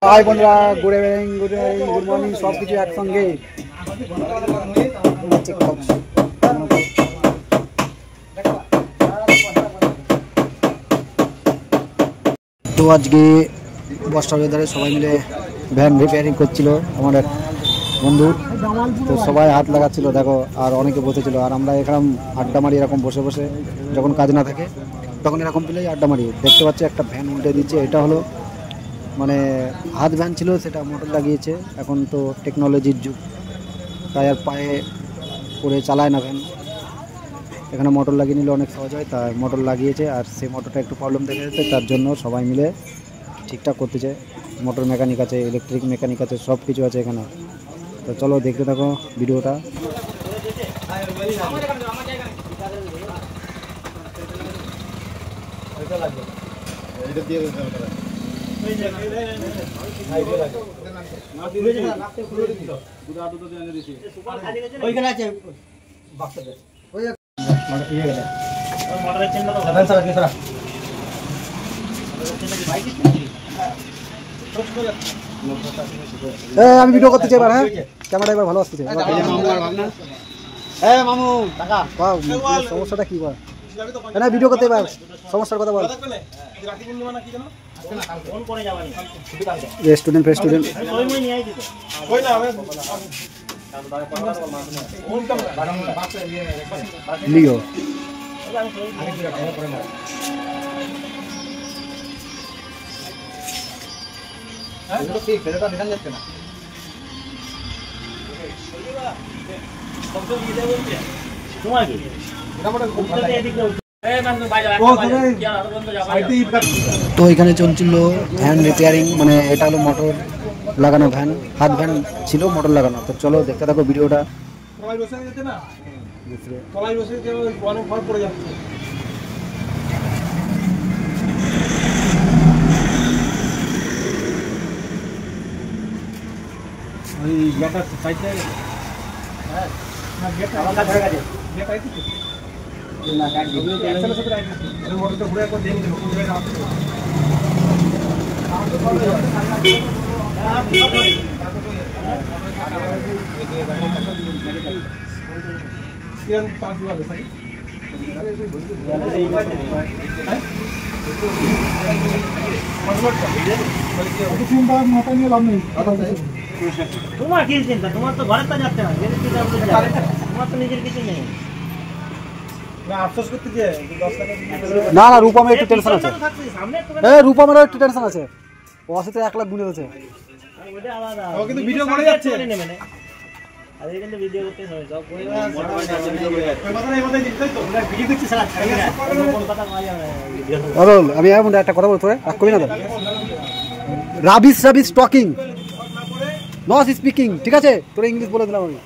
High বন্ধুরা, good morning, সব কিছু একসঙ্গে। তো আজকে বর্ষার ওয়েদারে সবাই মিলে ভ্যান রিপেয়ারিং করছিল আমার এক বন্ধু। তো সবাই হাত লাগাচ্ছিল দেখো, আর অনেকে বসেছিল, আর আমরা এরকম আড্ডা মারি এরকম বসে বসে, যখন কাজ না থাকে তখন এরকম পেলেই আড্ডা মারি। দেখতে পাচ্ছি একটা ভ্যান উল্টে দিচ্ছে। এটা হলো মানে হাত ভ্যান ছিল, সেটা মোটর লাগিয়েছে। এখন তো টেকনোলজির যুগ, তাই আর পায়ে করে চালায় না ভ্যান। এখানে মোটর লাগিয়ে নিলে অনেক সহজ হয়, তাই মোটর লাগিয়েছে। আর সেই মোটরটা একটু প্রবলেম দেখা যাচ্ছে, তার জন্য সবাই মিলে ঠিকঠাক করতেছে। মোটর মেকানিক আছে, ইলেকট্রিক মেকানিক আছে, সব কিছু আছে এখানে। তো চলো দেখতে থাকো ভিডিওটা। আমি ভিডিও করতে চাই এবার। হ্যাঁ, ক্যামেরা এবার ভালো আসতেছে। মামু সমস্যাটা কি বল? না ভিডিও করতে এবার সমস্যার কথা বল। রেস্টুরেন্ট লিও তো এখানে চলছিল ভ্যান রিপেয়ারিং, মানে এটা হলো মোটর লাগানো ভ্যান, হাত ভ্যান ছিল মোটর লাগানো। তো চলো দেখতে থাকো ভিডিওটা। তোমার কি চিন্তা? তোমার তো ঘরে যাচ্ছে না, তোমার তো নিজের কিছু নেই। না না, রূপমের একটু টেনশন আছে। রূপমেরও একটু টেনশন আছে, ও আসতে 1 লাখ গুনে দিয়েছে। আমি একটা কথা বলতে কবি না, রাবিশ টকিং নট স্পিকিং, ঠিক আছে? তোর ইংলিশ বলে দিলাম আমি।